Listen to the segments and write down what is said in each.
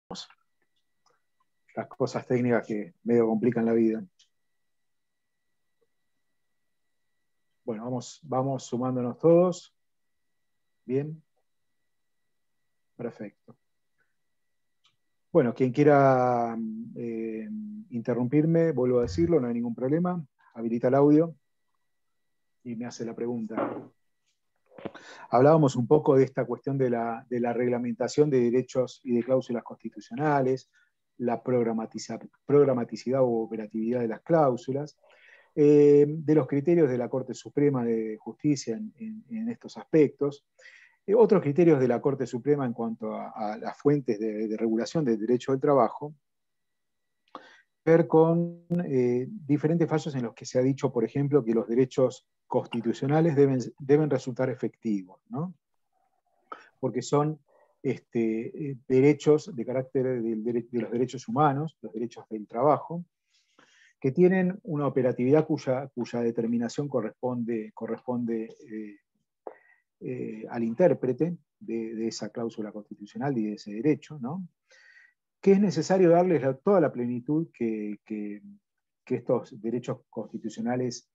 Las cosas técnicas que medio complican la vida. Bueno, vamos sumándonos todos. Bien. Perfecto. Bueno, quien quiera interrumpirme, vuelvo a decirlo, no hay ningún problema. Habilita el audio y me hace la pregunta. Hablábamos un poco de esta cuestión de la reglamentación de derechos y de cláusulas constitucionales, la programaticidad u operatividad de las cláusulas, de los criterios de la Corte Suprema de Justicia en estos aspectos, otros criterios de la Corte Suprema en cuanto a las fuentes de regulación del derecho del trabajo, ver con diferentes fallos en los que se ha dicho, por ejemplo, que los derechos constitucionales deben resultar efectivos, ¿no? Porque son derechos de carácter de los derechos humanos, los derechos del trabajo, que tienen una operatividad cuya determinación corresponde al intérprete de esa cláusula constitucional y de ese derecho, ¿no? Que es necesario darles toda la plenitud que estos derechos constitucionales,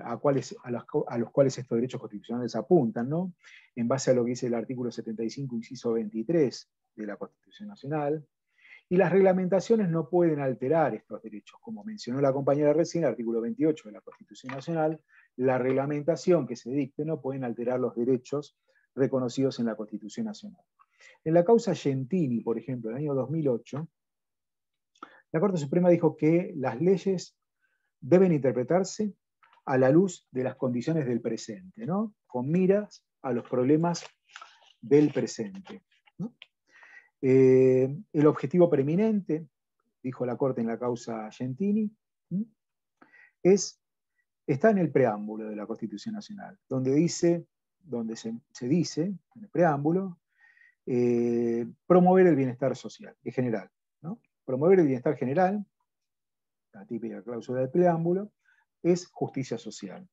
a los cuales estos derechos constitucionales apuntan, ¿no? En base a lo que dice el artículo 75, inciso 23 de la Constitución Nacional. Y las reglamentaciones no pueden alterar estos derechos. Como mencionó la compañera recién, el artículo 28 de la Constitución Nacional, la reglamentación que se dicte no pueden alterar los derechos reconocidos en la Constitución Nacional. En la causa Gentini, por ejemplo, en el año 2008, la Corte Suprema dijo que las leyes deben interpretarse a la luz de las condiciones del presente, ¿no? Con miras a los problemas del presente, ¿no? El objetivo preeminente, dijo la Corte en la causa Gentini, está en el preámbulo de la Constitución Nacional, donde se dice, en el preámbulo, promover el bienestar social, en general, ¿no? Promover el bienestar general, la típica cláusula del preámbulo, es justicia social.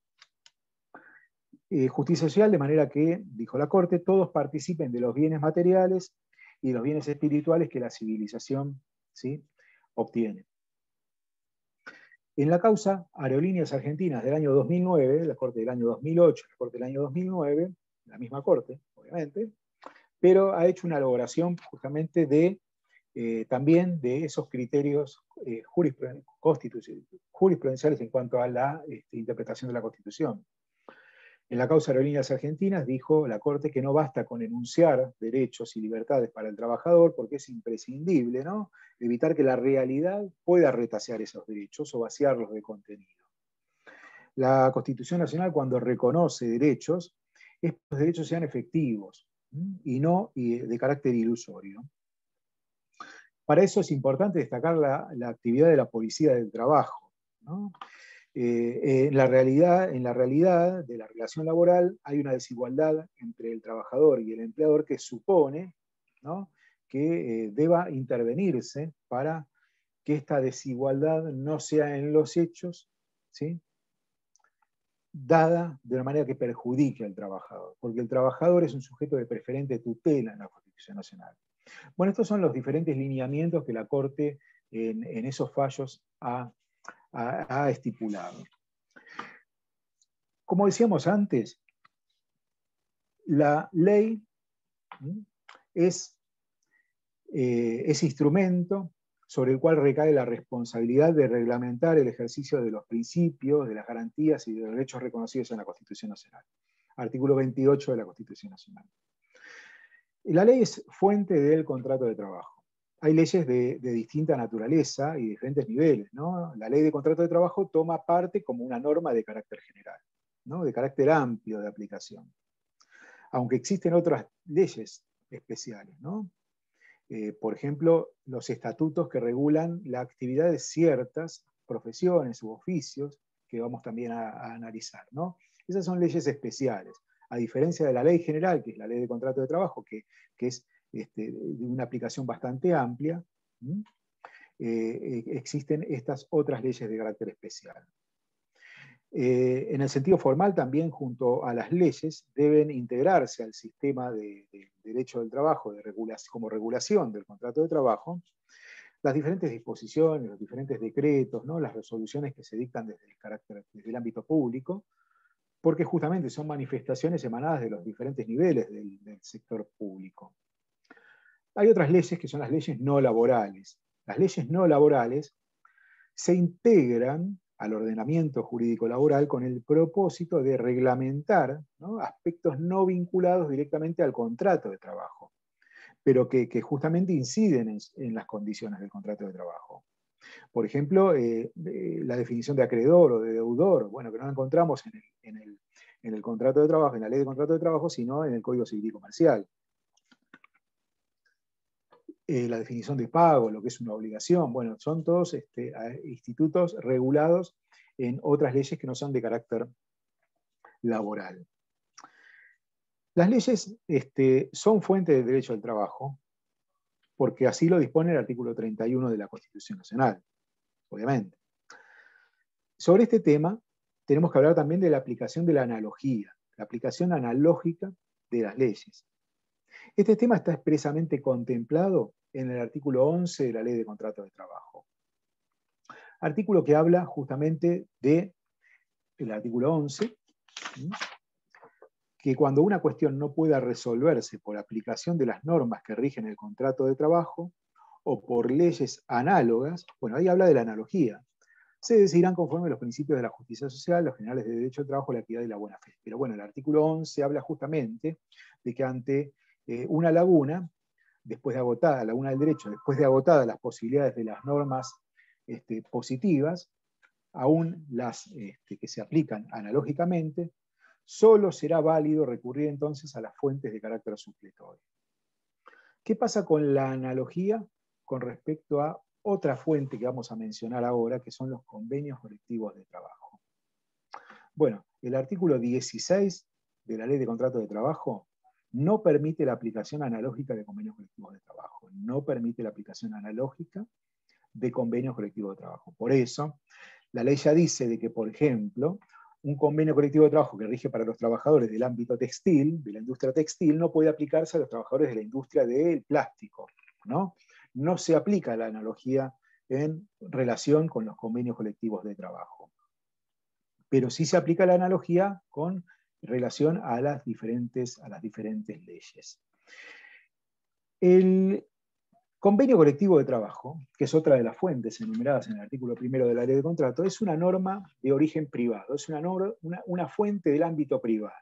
Justicia social de manera que, dijo la Corte, todos participen de los bienes materiales y de los bienes espirituales que la civilización, ¿sí?, obtiene. En la causa Aerolíneas Argentinas del año 2009, la Corte del año 2008, la Corte del año 2009, la misma Corte, obviamente, pero ha hecho una elaboración justamente también de esos criterios jurisprudenciales en cuanto a la interpretación de la Constitución. En la causa Aerolíneas Argentinas dijo la Corte que no basta con enunciar derechos y libertades para el trabajador porque es imprescindible, ¿no?, evitar que la realidad pueda retasear esos derechos o vaciarlos de contenido. La Constitución Nacional, cuando reconoce derechos, estos derechos sean efectivos y no de carácter ilusorio. Para eso es importante destacar la actividad de la Policía del Trabajo, ¿no? En la realidad de la relación laboral hay una desigualdad entre el trabajador y el empleador que supone, ¿no?, que deba intervenirse para que esta desigualdad no sea en los hechos, ¿sí?, dada de una manera que perjudique al trabajador, porque el trabajador es un sujeto de preferente tutela en la Constitución Nacional. Bueno, estos son los diferentes lineamientos que la Corte en esos fallos ha estipulado. Como decíamos antes, la ley es instrumento sobre el cual recae la responsabilidad de reglamentar el ejercicio de los principios, de las garantías y de los derechos reconocidos en la Constitución Nacional. Artículo 28 de la Constitución Nacional. La ley es fuente del contrato de trabajo. Hay leyes de distinta naturaleza y diferentes niveles, ¿no? La ley de contrato de trabajo toma parte como una norma de carácter general, ¿no?, de carácter amplio de aplicación. Aunque existen otras leyes especiales, ¿no? Por ejemplo, los estatutos que regulan la actividad de ciertas profesiones u oficios que vamos también a analizar, ¿no? Esas son leyes especiales. A diferencia de la ley general, que es la ley de contrato de trabajo, que es de una aplicación bastante amplia, existen estas otras leyes de carácter especial. En el sentido formal también, junto a las leyes, deben integrarse al sistema de derecho del trabajo como regulación del contrato de trabajo las diferentes disposiciones, los diferentes decretos, ¿no? Las resoluciones que se dictan desde el ámbito público, porque justamente son manifestaciones emanadas de los diferentes niveles del sector público. Hay otras leyes que son las leyes no laborales. Las leyes no laborales se integran al ordenamiento jurídico laboral con el propósito de reglamentar, ¿no?, aspectos no vinculados directamente al contrato de trabajo, pero que justamente inciden en las condiciones del contrato de trabajo. Por ejemplo, la definición de acreedor o de deudor, bueno, que no la encontramos en el contrato de trabajo, en la ley de contrato de trabajo, sino en el Código Civil y Comercial. La definición de pago, lo que es una obligación, bueno, son todos institutos regulados en otras leyes que no son de carácter laboral. Las leyes son fuente de derecho al trabajo, porque así lo dispone el artículo 31 de la Constitución Nacional, obviamente. Sobre este tema, tenemos que hablar también de la aplicación de la analogía, la aplicación analógica de las leyes. Este tema está expresamente contemplado en el artículo 11 de la Ley de Contratos de Trabajo. Artículo que habla justamente del artículo 11, que cuando una cuestión no pueda resolverse por aplicación de las normas que rigen el contrato de trabajo o por leyes análogas, bueno, ahí habla de la analogía. Se decidirán conforme a los principios de la justicia social, los generales de derecho del trabajo, la equidad y la buena fe. Pero bueno, el artículo 11 habla justamente de que ante una laguna, después de agotada, laguna del derecho, después de agotadas las posibilidades de las normas positivas, aún las que se aplican analógicamente, solo será válido recurrir entonces a las fuentes de carácter supletorio. ¿Qué pasa con la analogía con respecto a otra fuente que vamos a mencionar ahora, que son los convenios colectivos de trabajo? Bueno, el artículo 16 de la Ley de Contrato de Trabajo no permite la aplicación analógica de convenios colectivos de trabajo, no permite la aplicación analógica de convenios colectivos de trabajo. Por eso, la ley ya dice de que, por ejemplo, un convenio colectivo de trabajo que rige para los trabajadores del ámbito textil, de la industria textil, no puede aplicarse a los trabajadores de la industria del plástico, ¿no? No se aplica la analogía en relación con los convenios colectivos de trabajo. Pero sí se aplica la analogía con relación a las diferentes leyes. El convenio colectivo de trabajo, que es otra de las fuentes enumeradas en el artículo 1 de la Ley de Contrato, es una norma de origen privado, es una fuente del ámbito privado.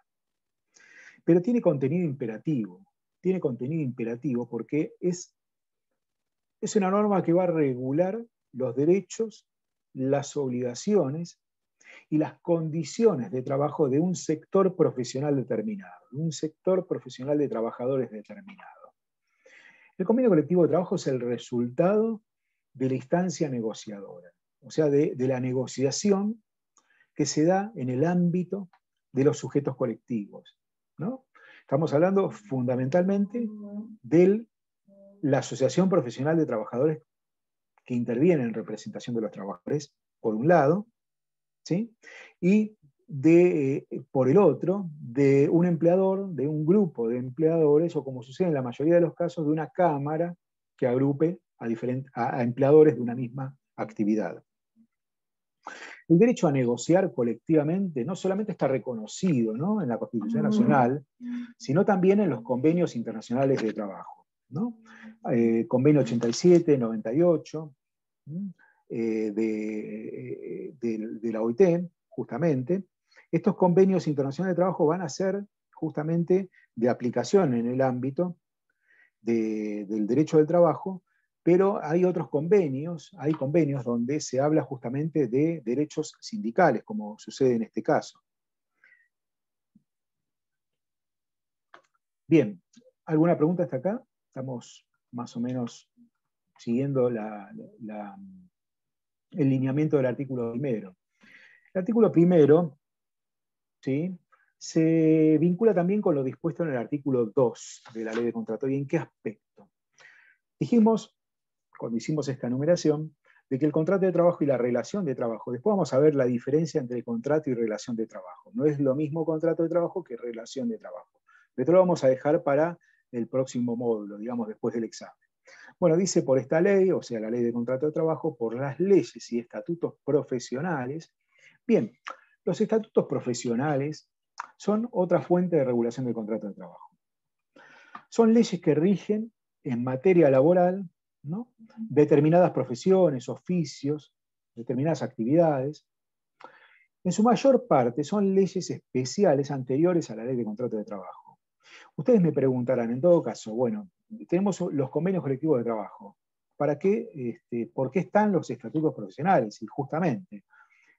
Pero tiene contenido imperativo porque es una norma que va a regular los derechos, las obligaciones y las condiciones de trabajo de un sector profesional determinado, de un sector profesional de trabajadores determinado. El convenio colectivo de trabajo es el resultado de la instancia negociadora, o sea, de la negociación que se da en el ámbito de los sujetos colectivos, ¿no? Estamos hablando fundamentalmente de la Asociación Profesional de Trabajadores que interviene en representación de los trabajadores, por un lado, ¿sí? Y por el otro, de un empleador, de un grupo de empleadores, o como sucede en la mayoría de los casos, de una cámara que agrupe a empleadores de una misma actividad. El derecho a negociar colectivamente no solamente está reconocido, ¿no?, en la Constitución Nacional, sino también en los convenios internacionales de trabajo, ¿no? Convenio 87, 98, de la OIT, justamente. Estos convenios internacionales de trabajo van a ser justamente de aplicación en el ámbito del derecho del trabajo, pero hay otros convenios, hay convenios donde se habla justamente de derechos sindicales, como sucede en este caso. Bien, ¿alguna pregunta hasta acá? Estamos más o menos siguiendo el lineamiento del artículo 1. El artículo 1, ¿sí?, se vincula también con lo dispuesto en el artículo 2 de la Ley de Contrato. ¿Y en qué aspecto? Dijimos, cuando hicimos esta enumeración, de que el contrato de trabajo y la relación de trabajo, después vamos a ver la diferencia entre contrato y relación de trabajo. No es lo mismo contrato de trabajo que relación de trabajo. Esto lo vamos a dejar para el próximo módulo, digamos, después del examen. Bueno, dice por esta ley, o sea, la ley de contrato de trabajo, por las leyes y estatutos profesionales. Bien, los estatutos profesionales son otra fuente de regulación del contrato de trabajo. Son leyes que rigen en materia laboral, ¿no?, determinadas profesiones, oficios, determinadas actividades. En su mayor parte son leyes especiales anteriores a la ley de contrato de trabajo. Ustedes me preguntarán, en todo caso, bueno, tenemos los convenios colectivos de trabajo. ¿Para qué? ¿Por qué están los estatutos profesionales? Y justamente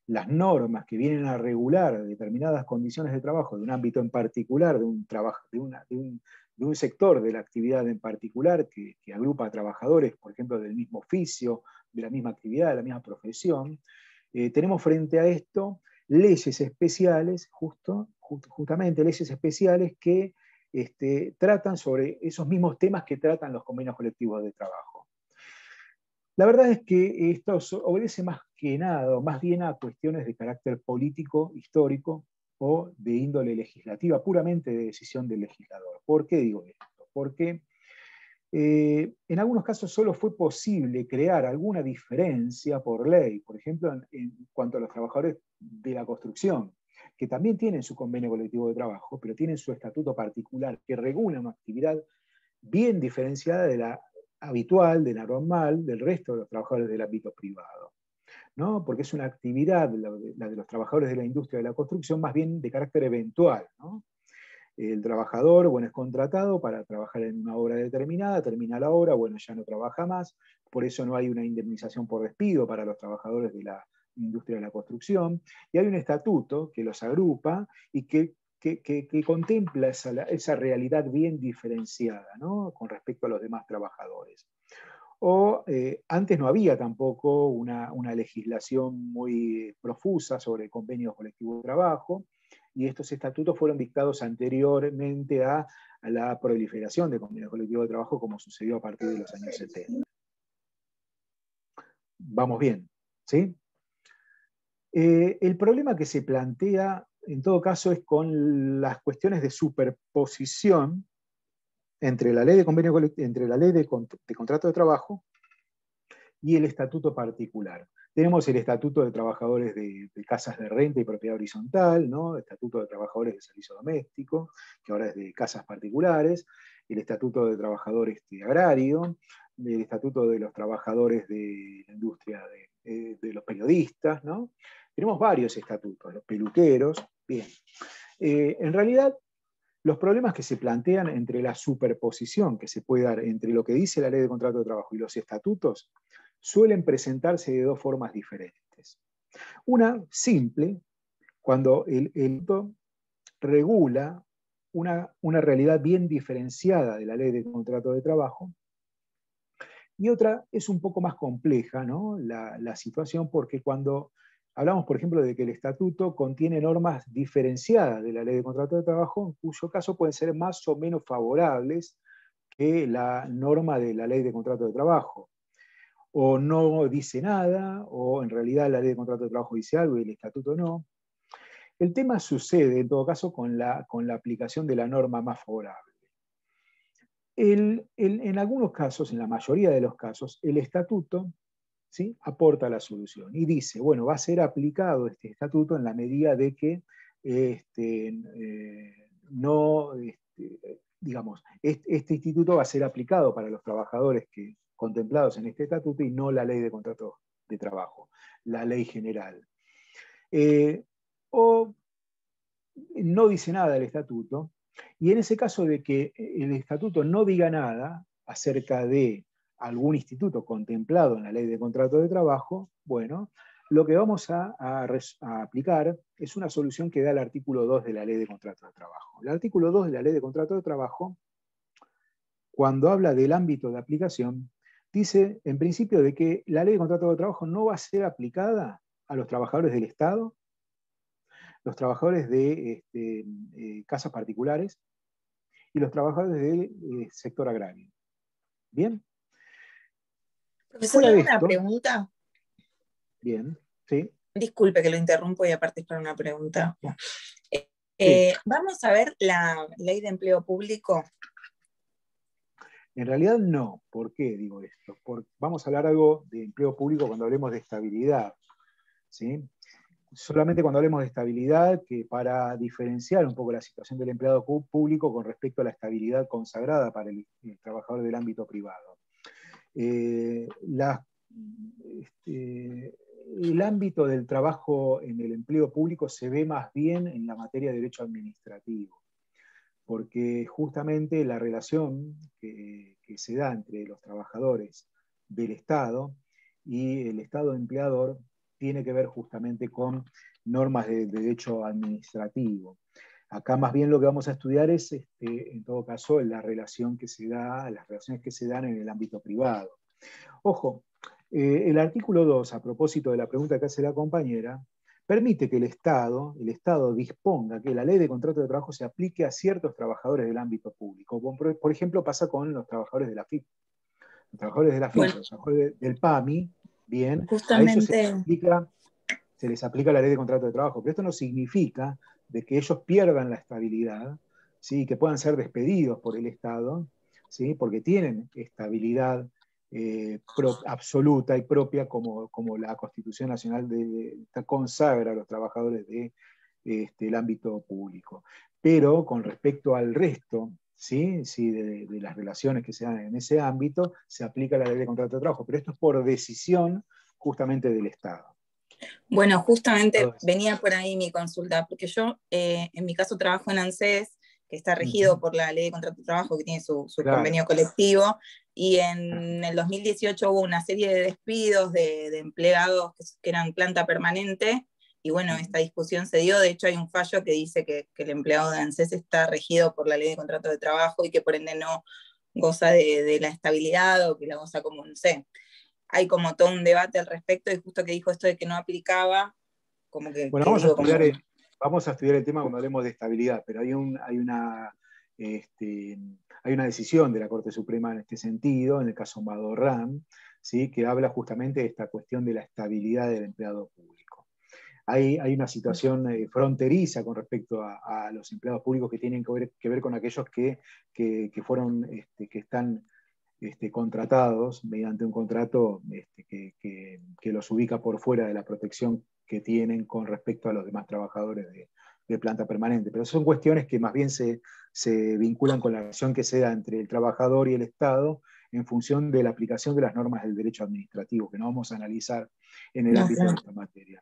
las normas que vienen a regular determinadas condiciones de trabajo de un ámbito en particular, de un sector de la actividad en particular que agrupa a trabajadores, por ejemplo, del mismo oficio, de la misma actividad, de la misma profesión, tenemos frente a esto leyes especiales, justamente leyes especiales que tratan sobre esos mismos temas que tratan los convenios colectivos de trabajo. La verdad es que esto obedece más que nada, o más bien a cuestiones de carácter político, histórico, o de índole legislativa, puramente de decisión del legislador. ¿Por qué digo esto? Porque en algunos casos solo fue posible crear alguna diferencia por ley, por ejemplo, en cuanto a los trabajadores de la construcción, que también tienen su convenio colectivo de trabajo, pero tienen su estatuto particular que regula una actividad bien diferenciada de la habitual, de la normal, del resto de los trabajadores del ámbito privado, ¿no? Porque es una actividad, la de los trabajadores de la industria de la construcción, más bien de carácter eventual, ¿no? El trabajador, bueno, es contratado para trabajar en una obra determinada, termina la obra, bueno, ya no trabaja más, por eso no hay una indemnización por despido para los trabajadores de la industria de la construcción, y hay un estatuto que los agrupa y que contempla esa realidad bien diferenciada, ¿no?, con respecto a los demás trabajadores. O antes no había tampoco una legislación muy profusa sobre convenios colectivos de trabajo, y estos estatutos fueron dictados anteriormente a la proliferación de convenios colectivos de trabajo, como sucedió a partir de los años 70. Vamos bien, ¿sí? El problema que se plantea, en todo caso, es con las cuestiones de superposición entre la ley de convenio colectivo, entre la ley de contrato de trabajo y el estatuto particular. Tenemos el estatuto de trabajadores de casas de renta y propiedad horizontal, ¿no?, estatuto de trabajadores de servicio doméstico, que ahora es de casas particulares, el estatuto de trabajadores agrario, el estatuto de los trabajadores de la industria de los periodistas, ¿no? Tenemos varios estatutos, los peluqueros, bien. En realidad, los problemas que se plantean entre la superposición que se puede dar entre lo que dice la ley de contrato de trabajo y los estatutos suelen presentarse de dos formas diferentes. Una simple, cuando el estatuto regula una realidad bien diferenciada de la ley de contrato de trabajo, y otra es un poco más compleja, ¿no?, la situación, porque cuando hablamos, por ejemplo, de que el estatuto contiene normas diferenciadas de la ley de contrato de trabajo, en cuyo caso pueden ser más o menos favorables que la norma de la ley de contrato de trabajo. O no dice nada, o en realidad la ley de contrato de trabajo dice algo y el estatuto no. El tema sucede, en todo caso, con la aplicación de la norma más favorable. En algunos casos, en la mayoría de los casos, el estatuto, ¿sí?, aporta la solución y dice, bueno, va a ser aplicado este estatuto en la medida de que digamos, este instituto va a ser aplicado para los trabajadores contemplados en este estatuto y no la ley de contrato de trabajo, la ley general. O no dice nada el estatuto, y en ese caso de que el estatuto no diga nada acerca de algún instituto contemplado en la ley de contrato de trabajo, bueno, lo que vamos a aplicar es una solución que da el artículo 2 de la ley de contrato de trabajo. El artículo 2 de la ley de contrato de trabajo, cuando habla del ámbito de aplicación, dice en principio de que la ley de contrato de trabajo no va a ser aplicada a los trabajadores del Estado, los trabajadores de casas particulares y los trabajadores del sector agrario. ¿Bien? Profesor, Fuera le de hago una esto, pregunta. Bien, sí, Disculpe que lo interrumpo y aparte es para una pregunta. sí. Vamos a ver la ley de empleo público. En realidad no. ¿Por qué digo esto? Vamos a hablar algo de empleo público cuando hablemos de estabilidad, ¿sí? Solamente cuando hablemos de estabilidad, que para diferenciar un poco la situación del empleado público con respecto a la estabilidad consagrada para el trabajador del ámbito privado. Eh, la, este, el ámbito del trabajo en el empleo público se ve más bien en la materia de derecho administrativo, porque justamente la relación que se da entre los trabajadores del Estado y el Estado empleador tiene que ver justamente con normas de derecho administrativo. Acá más bien lo que vamos a estudiar es, en todo caso, la relación que se da, las relaciones que se dan en el ámbito privado. Ojo, el artículo 2, a propósito de la pregunta que hace la compañera, permite que el Estado disponga que la ley de contrato de trabajo se aplique a ciertos trabajadores del ámbito público. Por ejemplo, pasa con los trabajadores de la FIP. Los trabajadores de la FIP, Bueno, los trabajadores del PAMI, bien, a ellos justamente, se les aplica la ley de contrato de trabajo, pero esto no significa de que ellos pierdan la estabilidad, ¿sí? Que puedan ser despedidos por el Estado, ¿sí? Porque tienen estabilidad absoluta y propia como la Constitución Nacional consagra a los trabajadores del ámbito público. Pero con respecto al resto, ¿sí? Sí, de las relaciones que se dan en ese ámbito, se aplica la ley de contrato de trabajo, pero esto es por decisión justamente del Estado. bueno, justamente Todo eso. venía por ahí mi consulta, porque yo en mi caso trabajo en ANSES, que está regido Ujú. por la ley de contrato de trabajo, que tiene su Claro, convenio colectivo, y claro. en el 2018 hubo una serie de despidos de empleados que eran planta permanente, y bueno, Ujú. esta discusión se dio. De hecho hay un fallo que dice que el empleado de ANSES está regido por la ley de contrato de trabajo y que por ende no goza de la estabilidad, o que la goza como, no sé, hay como todo un debate al respecto, y justo que dijo esto de que no aplicaba, como Bueno, que digo, como, vamos a estudiar el tema cuando hablemos de estabilidad, pero este, hay una decisión de la Corte Suprema en este sentido, en el caso Madorram, ¿sí? Que habla justamente de esta cuestión de la estabilidad del empleado público. Hay una situación fronteriza con respecto a los empleados públicos que tienen que ver con aquellos que fueron, que están contratados mediante un contrato que los ubica por fuera de la protección que tienen con respecto a los demás trabajadores de planta permanente. Pero son cuestiones que más bien se vinculan con la relación que se da entre el trabajador y el Estado en función de la aplicación de las normas del derecho administrativo, que no vamos a analizar en el no, ámbito de claro. esta materia.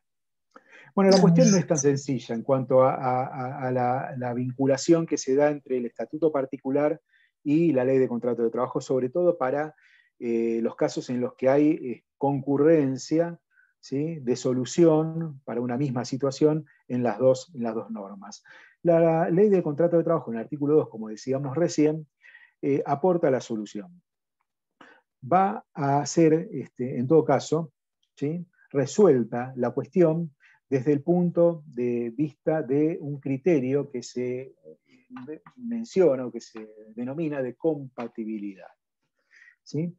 Bueno, la cuestión no es tan sencilla en cuanto a la vinculación que se da entre el estatuto particular y la ley de contrato de trabajo, sobre todo para los casos en los que hay concurrencia, ¿sí? De solución para una misma situación en las dos normas. La ley de contrato de trabajo en el artículo 2, como decíamos recién, aporta la solución. Va a ser, en todo caso, ¿sí? Resuelta la cuestión desde el punto de vista de un criterio que se menciona o que se denomina de compatibilidad, ¿sí?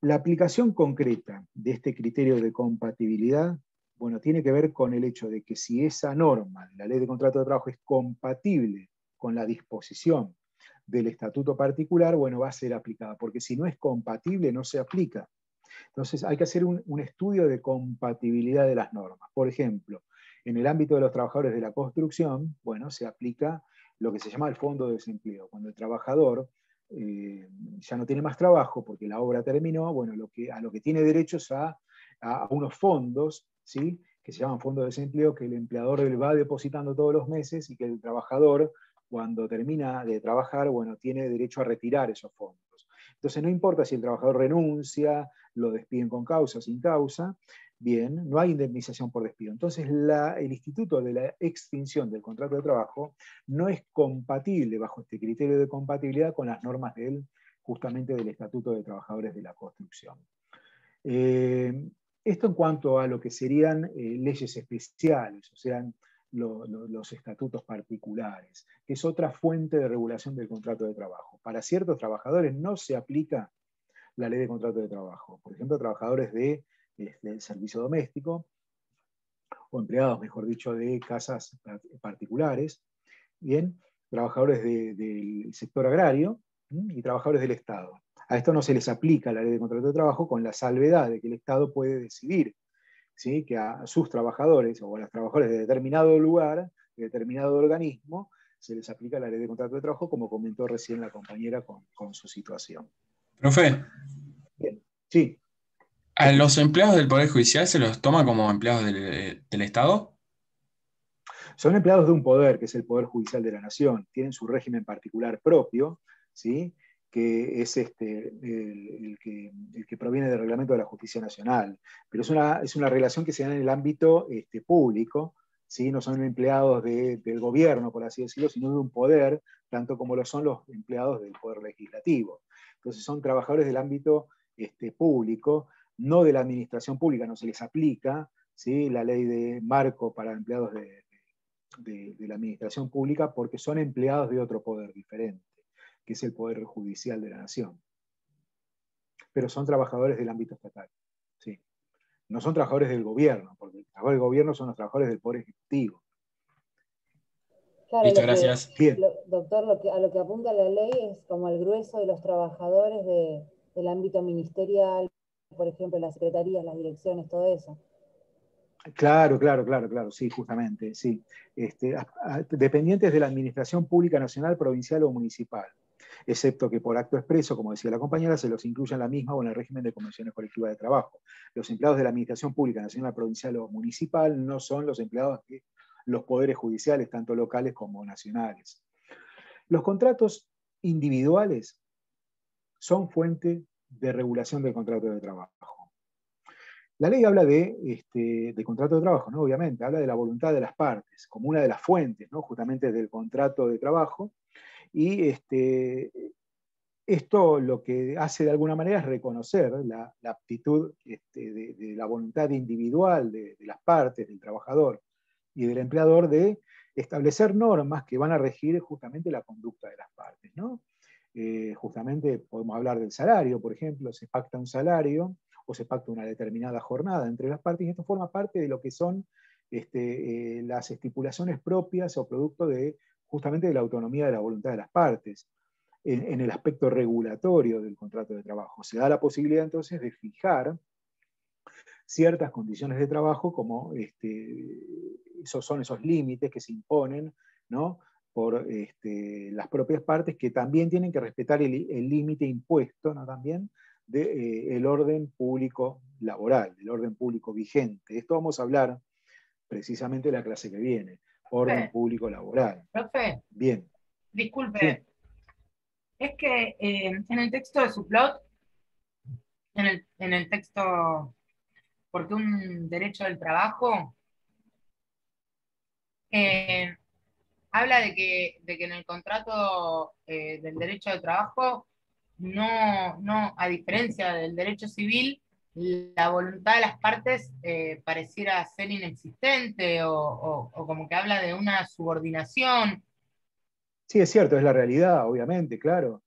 La aplicación concreta de este criterio de compatibilidad, bueno, tiene que ver con el hecho de que si esa norma de la ley de contrato de trabajo es compatible con la disposición del estatuto particular, bueno, va a ser aplicada, porque si no es compatible, no se aplica. Entonces hay que hacer un estudio de compatibilidad de las normas. Por ejemplo, en el ámbito de los trabajadores de la construcción, bueno, se aplica lo que se llama el fondo de desempleo. Cuando el trabajador ya no tiene más trabajo porque la obra terminó, bueno, a lo que tiene derecho es a unos fondos, ¿sí? Que se llaman fondos de desempleo, que el empleador va depositando todos los meses y que el trabajador, cuando termina de trabajar, bueno, tiene derecho a retirar esos fondos. Entonces no importa si el trabajador renuncia, lo despiden con causa o sin causa, bien, no hay indemnización por despido. Entonces el instituto de la extinción del contrato de trabajo no es compatible bajo este criterio de compatibilidad con las normas justamente del Estatuto de Trabajadores de la Construcción. Esto en cuanto a lo que serían leyes especiales, o sea, los estatutos particulares, que es otra fuente de regulación del contrato de trabajo. Para ciertos trabajadores no se aplica la ley de contrato de trabajo. Por ejemplo, trabajadores del servicio doméstico, o empleados, mejor dicho, de casas particulares, bien, trabajadores del sector agrario y trabajadores del Estado. A esto no se les aplica la ley de contrato de trabajo, con la salvedad de que el Estado puede decidir, ¿sí?, que a sus trabajadores o a los trabajadores de determinado lugar, de determinado organismo, se les aplica la ley de contrato de trabajo, como comentó recién la compañera con su situación. Profe, Bien, sí, ¿a los empleados del Poder Judicial se los toma como empleados del Estado? son empleados de un poder, que es el Poder Judicial de la Nación. Tienen su régimen particular propio, ¿sí?, que es el que proviene del reglamento de la Justicia Nacional. Pero es una relación que se da en el ámbito público, ¿sí? No son empleados del gobierno, por así decirlo, sino de un poder, tanto como lo son los empleados del Poder Legislativo. Entonces son trabajadores del ámbito público, no de la administración pública, no se les aplica, ¿sí?, la ley de marco para empleados de la administración pública, porque son empleados de otro poder diferente, que es el Poder Judicial de la Nación. Pero son trabajadores del ámbito estatal. Sí. No son trabajadores del gobierno, porque los trabajadores del gobierno son los trabajadores del Poder Ejecutivo. Claro, Listo, gracias. doctor, a lo que apunta la ley es como el grueso de los trabajadores del ámbito ministerial, por ejemplo, las secretarías, las direcciones, todo eso. Claro, sí, justamente, sí. Dependientes de la Administración Pública Nacional, Provincial o Municipal, excepto que por acto expreso, como decía la compañera, se los incluye en la misma o en el régimen de convenciones colectivas de trabajo. Los empleados de la Administración Pública Nacional, Provincial o Municipal no son los empleados de los poderes judiciales, tanto locales como nacionales. Los contratos individuales son fuente de regulación del contrato de trabajo. La ley habla de contrato de trabajo, ¿no? Obviamente, habla de la voluntad de las partes, como una de las fuentes, ¿no?, justamente del contrato de trabajo, y esto lo que hace de alguna manera es reconocer la aptitud de la voluntad individual de las partes, del trabajador y del empleador, de establecer normas que van a regir justamente la conducta de las partes, ¿no? Justamente podemos hablar del salario, por ejemplo, se pacta un salario o se pacta una determinada jornada entre las partes, y esto forma parte de lo que son las estipulaciones propias o producto de justamente de la autonomía de la voluntad de las partes. En el aspecto regulatorio del contrato de trabajo se da la posibilidad entonces de fijar ciertas condiciones de trabajo, como son esos límites que se imponen, ¿no?, por las propias partes, que también tienen que respetar el límite impuesto, ¿no?, también del orden público laboral, del orden público vigente. Esto vamos a hablar precisamente en la clase que viene, orden público laboral. Profe, bien. Disculpe, sí. Es que en el texto de su plot, en el texto, porque un derecho del trabajo, habla de que en el contrato del derecho del trabajo, no, a diferencia del derecho civil, la voluntad de las partes pareciera ser inexistente o como que habla de una subordinación. Sí, es cierto, es la realidad, obviamente, claro.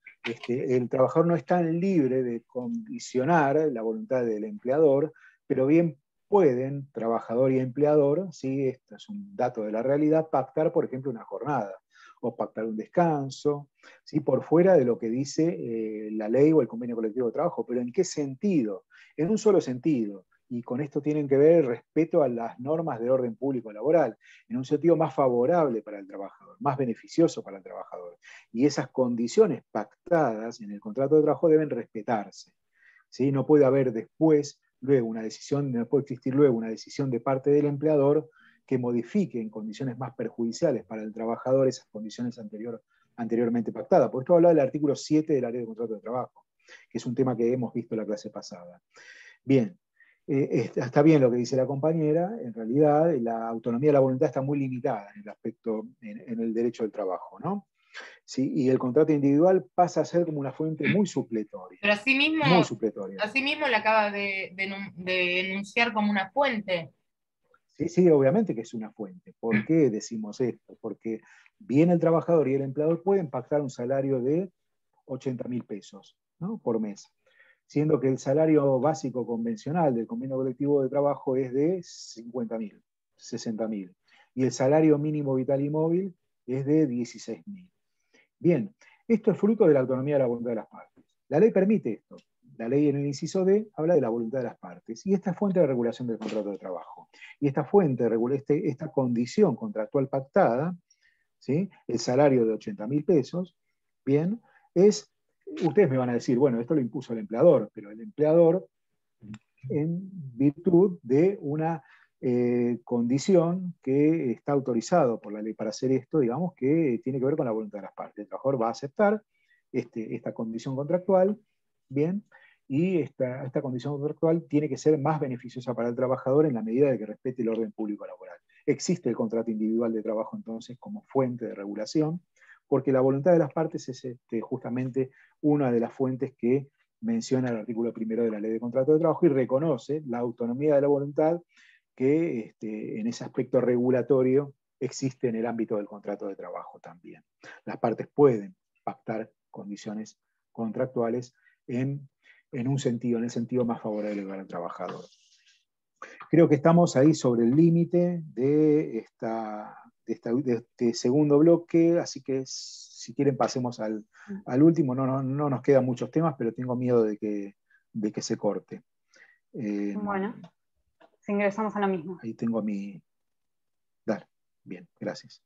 El trabajador no es tan libre de condicionar la voluntad del empleador, pero bien pueden, trabajador y empleador, ¿sí?, esto es un dato de la realidad, pactar, por ejemplo, una jornada o pactar un descanso, ¿sí?, por fuera de lo que dice la ley o el convenio colectivo de trabajo. ¿Pero en qué sentido? En un solo sentido, y con esto tienen que ver el respeto a las normas de orden público laboral, en un sentido más favorable para el trabajador, más beneficioso para el trabajador. Y esas condiciones pactadas en el contrato de trabajo deben respetarse, ¿sí? No puede haber después, luego una decisión, no puede existir luego una decisión de parte del empleador que modifique en condiciones más perjudiciales para el trabajador esas condiciones anteriormente pactadas. Por esto habla del artículo 7 de la Ley de Contrato de Trabajo, que es un tema que hemos visto en la clase pasada. Bien, está bien lo que dice la compañera. En realidad la autonomía de la voluntad está muy limitada en el aspecto, en el derecho del trabajo, ¿no? ¿Sí? Y el contrato individual pasa a ser como una fuente muy supletoria. Pero asimismo, muy supletoria. Asimismo le acaba de enunciar como una fuente. Sí, sí, obviamente que es una fuente. ¿Por qué decimos esto? Porque bien el trabajador y el empleador pueden pactar un salario de 80.000 pesos, ¿no?, por mes, siendo que el salario básico convencional del convenio colectivo de trabajo es de 50.000. 60.000. Y el salario mínimo vital y móvil es de 16.000. Bien, esto es fruto de la autonomía de la voluntad de las partes. La ley permite esto. La ley en el inciso D habla de la voluntad de las partes. Y esta es fuente de regulación del contrato de trabajo. Y esta fuente, esta condición contractual pactada, ¿sí? El salario de 80.000 pesos, bien, ustedes me van a decir, bueno, esto lo impuso el empleador, pero el empleador, en virtud de una condición que está autorizado por la ley para hacer esto, digamos, que tiene que ver con la voluntad de las partes. El trabajador va a aceptar esta condición contractual, bien, y esta condición contractual tiene que ser más beneficiosa para el trabajador en la medida de que respete el orden público laboral. Existe el contrato individual de trabajo entonces como fuente de regulación, porque la voluntad de las partes es justamente una de las fuentes que menciona el artículo 1 de la Ley de Contrato de Trabajo y reconoce la autonomía de la voluntad que en ese aspecto regulatorio existe en el ámbito del contrato de trabajo también. Las partes pueden pactar condiciones contractuales en un sentido, en el sentido más favorable para el trabajador. Creo que estamos ahí sobre el límite de este segundo bloque, así que si quieren pasemos al último. No nos quedan muchos temas, pero tengo miedo de que se corte. Bueno, si ingresamos a lo mismo. Ahí tengo mi... Dale, bien, gracias.